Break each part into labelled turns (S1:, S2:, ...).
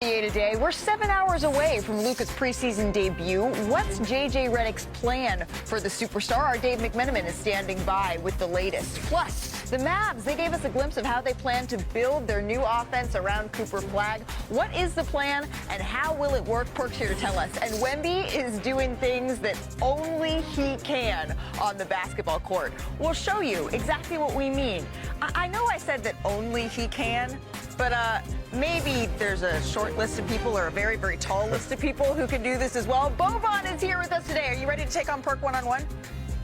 S1: Today, we're 7 hours away from Luka's preseason debut. What's J.J. Redick's plan for the superstar? Our Dave McMenamin is standing by with the latest. Plus, the Mavs, they gave us a glimpse of how they plan to build their new offense around Cooper Flagg. What is the plan and how will it work? Perk's here to tell us. And Wemby is doing things that only he can on the basketball court. We'll show you exactly what we mean. I know I said that only he can, but maybe there's a short list of people or a very, very tall list of people who can do this as well. Boban is here with us today. Are you ready to take on Perk one-on-one?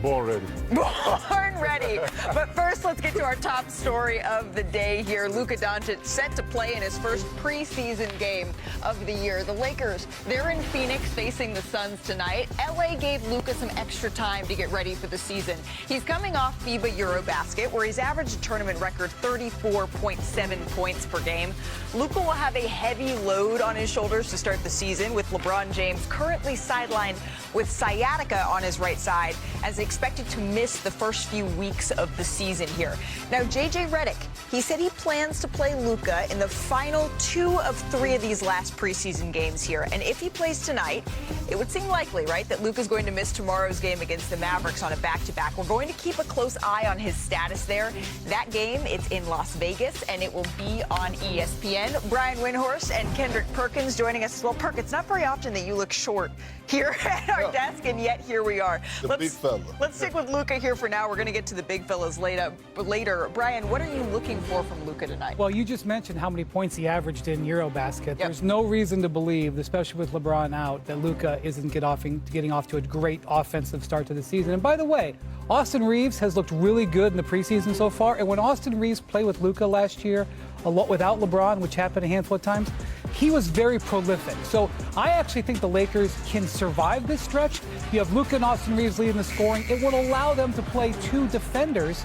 S2: Born ready.
S1: Born ready. But first, let's get to our top story of the day here. Luka Doncic set to play in his first preseason game of the year. The Lakers, they're in Phoenix facing the Suns tonight. LA gave Luka some extra time to get ready for the season. He's coming off FIBA Eurobasket, where he's averaged a tournament record 34.7 points per game. Luka will have a heavy load on his shoulders to start the season, with LeBron James currently sidelined with sciatica on his right side, as expected to miss the first few weeks of the season here. Now, J.J. Redick, he said he plans to play Luka in the final 2 of 3 of these last preseason games here. And if he plays tonight, it would seem likely, right, that Luka's going to miss tomorrow's game against the Mavericks on a back-to-back. We're going to keep a close eye on his status there. That game, it's in Las Vegas, and it will be on ESPN. Brian Windhorst and Kendrick Perkins joining us as well. Perk, it's not very often that you look short here at our desk, and yet here we are.
S2: Big fella.
S1: Let's stick with Luka here for now. We're going to get to the big fellas later. Brian, what are you looking for from Luka tonight?
S3: Well, you just mentioned how many points he averaged in Eurobasket.
S1: Yep.
S3: There's no reason to believe, especially with LeBron out, that Luka isn't getting off to a great offensive start to the season. And by the way, Austin Reeves has looked really good in the preseason so far. And when Austin Reeves played with Luka last year, a lot without LeBron, which happened a handful of times, he was very prolific. So I actually think the Lakers can survive this stretch. You have Luka and Austin Reeves leading the scoring. It will allow them to play 2 defenders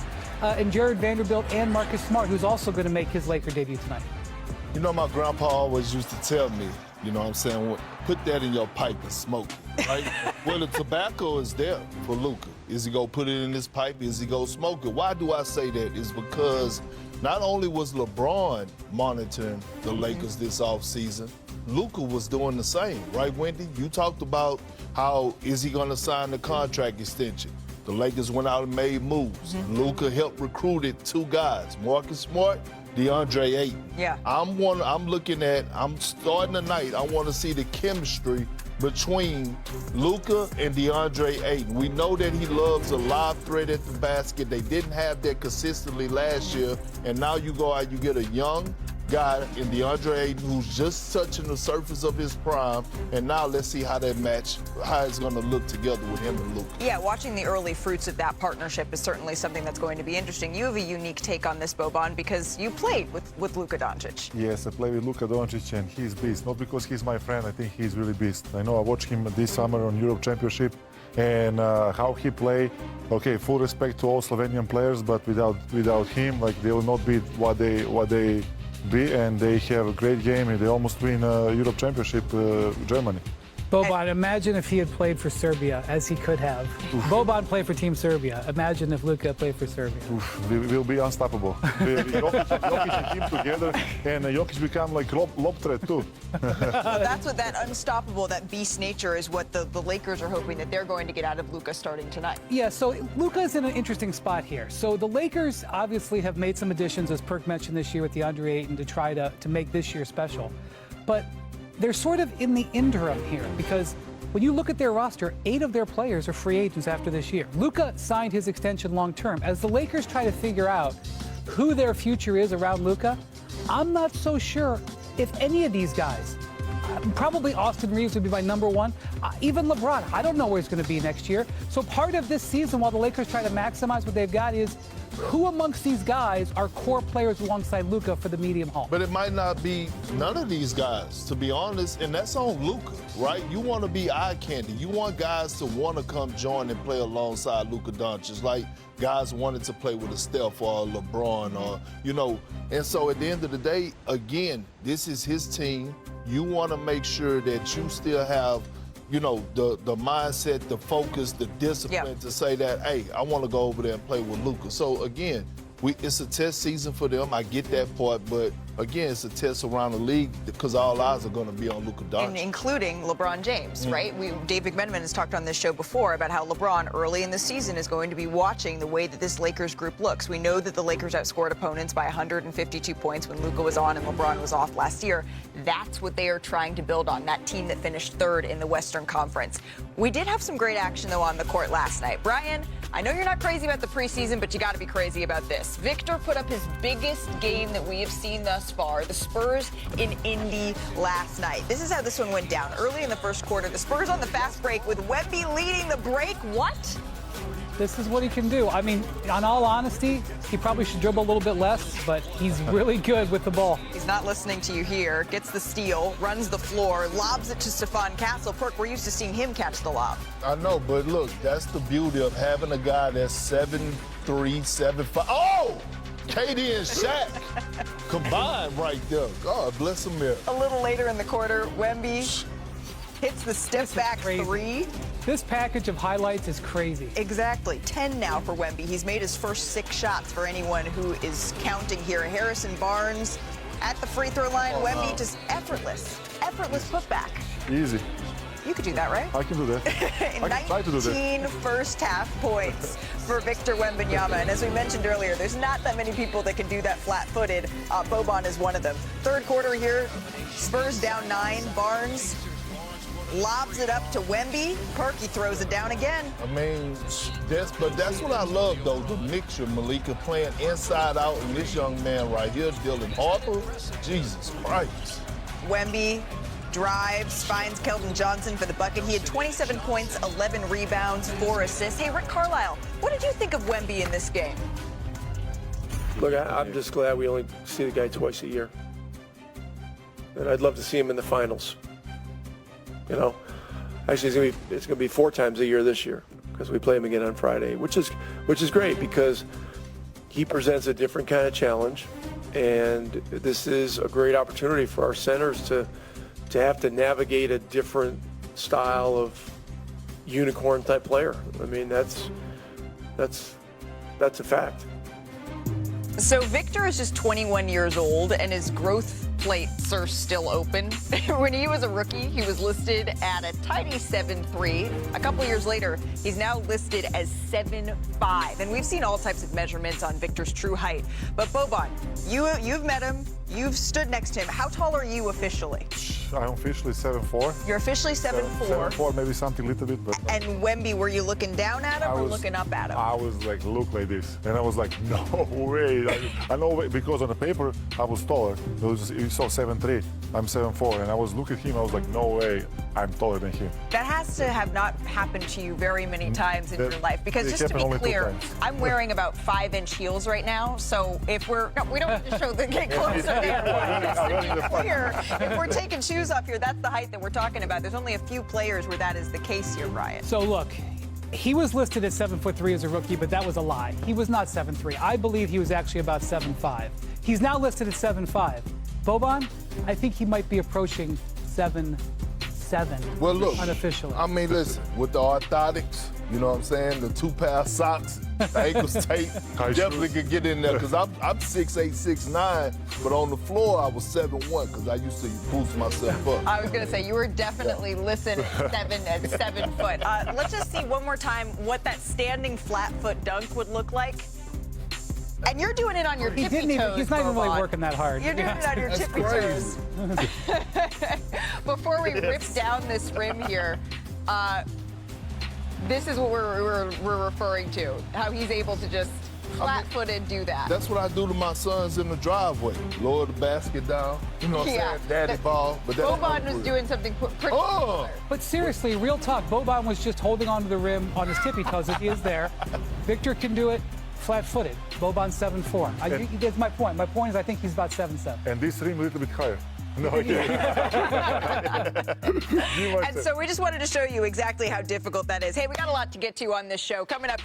S3: in Jared Vanderbilt and Marcus Smart, who's also going to make his Laker debut tonight.
S2: You know, my grandpa always used to tell me, you know what I'm saying, put that in your pipe and smoke it, right? Well, the tobacco is there for Luka. Is he going to put it in his pipe? Is he going to smoke it? Why do I say that? Is because not only was LeBron monitoring the Lakers this offseason, Luka was doing the same, right, Wendy? You talked about how is he going to sign the contract extension. The Lakers went out and made moves. Luka helped recruited 2 guys, Marcus Smart, DeAndre Ayton.
S1: Yeah.
S2: I'm starting tonight. I want to see the chemistry between Luka and DeAndre Ayton. We know that he loves a live threat at the basket. They didn't have that consistently last year, and now you go out, you get a young guy in DeAndre Ayton who's just touching the surface of his prime, and now let's see how that match, how it's going to look together with him and Luka.
S1: Yeah, watching the early fruits of that partnership is certainly something that's going to be interesting. You have a unique take on this, Boban, because you played with Luka Doncic.
S4: Yes, I play with Luka Doncic, and he's beast. Not because he's my friend, I think he's really beast. I know I watched him this summer on Europe Championship, and how he play. Okay, full respect to all Slovenian players, but without him, like, they will not be what they be, and they have a great game, and they almost win Europe Championship, Germany.
S3: Boban, imagine if he had played for Serbia, as he could have. Boban played for Team Serbia. Imagine if Luka played for Serbia.
S4: We will be unstoppable. Jokic and him together, and Jokic become like lob threat too.
S1: That's what that unstoppable, that beast nature is what the Lakers are hoping that they're going to get out of Luka starting tonight.
S3: Yeah, so Luka's in an interesting spot here. So the Lakers obviously have made some additions, as Perk mentioned this year with DeAndre Ayton, to try to make this year special. But they're sort of in the interim here, because when you look at their roster, 8 of their players are free agents after this year. Luka signed his extension long term. As the Lakers try to figure out who their future is around Luka, I'm not so sure if any of these guys, probably Austin Reeves would be my number 1. Even LeBron, I don't know where he's going to be next year. So part of this season, while the Lakers try to maximize what they've got, is who amongst these guys are core players alongside Luka for the medium haul?
S2: But it might not be none of these guys, to be honest, and that's on Luka, right? You want to be eye candy. You want guys to want to come join and play alongside Luka Doncic, like guys wanted to play with a Steph or a LeBron, or, you know. And so at the end of the day, again, this is his team. You want to make sure that you still have, you know, the mindset, the focus, the discipline to say that, hey, I want to go over there and play with Luka. So, again, it's a test season for them. I get that part, but again, it's a test around the league because all eyes are going to be on Luka
S1: And
S2: Doncic.
S1: including LeBron James, right? Dave McMenamin has talked on this show before about how LeBron early in the season is going to be watching the way that this Lakers group looks. We know that the Lakers outscored opponents by 152 points when Luka was on and LeBron was off last year. That's what they are trying to build on, that team that finished third in the Western Conference. We did have some great action, though, on the court last night. Brian, I know you're not crazy about the preseason, but you got to be crazy about this. Victor put up his biggest game that we have seen thus far. The Spurs in Indy last night. This is how this one went down. Early in the first quarter, the Spurs on the fast break with Wemby leading the break. What?
S3: This is what he can do. I mean, in all honesty, he probably should dribble a little bit less, but he's really good with the ball.
S1: He's not listening to you here. Gets the steal, runs the floor, lobs it to Stephon Castle. Perk, we're used to seeing him catch the lob.
S2: I know, but look, that's the beauty of having a guy that's 7'3", 7'5". Oh! KD and Shaq combined right there. God bless America.
S1: A little later in the quarter, Wemby hits the step back three.
S3: This package of highlights is crazy.
S1: Exactly. 10 now for Wemby. He's made his first 6 shots for anyone who is counting here. Harrison Barnes at the free throw line. Wemby just effortless putback.
S4: Easy.
S1: You could do that, right?
S4: I can do that. I can try to do that.
S1: 19 first half points for Victor Wembanyama. And as we mentioned earlier, there's not that many people that can do that flat-footed. Boban is one of them. Third quarter here, Spurs down 9. Barnes lobs it up to Wemby. Perky throws it down again.
S2: I mean, that's what I love, though, the mixture. Malika playing inside out, and this young man right here, Dylan Harper. Jesus Christ.
S1: Wemby drives, finds Keldon Johnson for the bucket. He had 27 points, 11 rebounds, 4 assists. Hey, Rick Carlisle, what did you think of Wemby in this game?
S5: Look, I'm just glad we only see the guy twice a year. And I'd love to see him in the finals. You know, actually it's gonna be 4 times a year this year because we play him again on Friday, which is great because he presents a different kind of challenge, and this is a great opportunity for our centers to have to navigate a different style of unicorn type player. I mean, that's a fact.
S1: So Victor is just 21 years old, and his growth plates are still open. When he was a rookie, he was listed at a tiny 7'3". A couple years later, he's now listed as 7'5". And we've seen all types of measurements on Victor's true height. But Boban, you've met him. You've stood next to him. How tall are you officially?
S4: I'm officially 7'4".
S1: You're officially 7'4".
S4: 7'4", maybe something little bit, but.
S1: And Wemby, were you looking down at him or looking up at him?
S4: I was like, look like this, and I was like, no way. I know because on the paper I was taller. You saw 7'3". I'm 7'4", and I was looking at him. I was like, no way, I'm taller than him.
S1: That has to have not happened to you very many times in your life, because just to be
S4: only 2
S1: clear,
S4: times.
S1: I'm wearing about 5-inch heels right now. So if we don't need to show the get closer there. Just to be clear, if we're taking shoes off here, that's the height that we're talking about. There's only a few players where that is the case here, Brian.
S3: So look, he was listed at 7'3" as a rookie, but that was a lie. He was not 7'3". I believe he was actually about 7'5". He's now listed at 7'5". Boban, I think he might be approaching 7'7".
S2: Well, look,
S3: unofficially.
S2: I mean, listen, with the orthotics, you know what I'm saying, the 2 pair of socks, the ankles tape, definitely could get in there, because I'm 6'8", 6'9", but on the floor I was 7'1", because I used to boost myself up.
S1: I was going to say, you were definitely listed at 7 foot. Let's just see one more time what that standing flat foot dunk would look like. And you're doing it on your tippy toes,
S3: He's not even really
S1: Boban.
S3: working that hard.
S1: You're doing it on your tippy toes. Before we rip down this rim here, this is what we're referring to, how he's able to just flat-footed do that.
S2: That's what I do to my sons in the driveway. Lower the basket down, you know what I'm saying, daddy ball. But
S1: Boban was doing something pretty similar.
S3: But seriously, real talk, Boban was just holding onto the rim on his tippy toes as he is there. Victor can do it flat-footed. Boban's 7'4". That's my point. My point is I think he's about 7'7".
S4: And this rim a little bit higher. No,
S1: And so we just wanted to show you exactly how difficult that is. Hey, we got a lot to get to on this show. Coming up.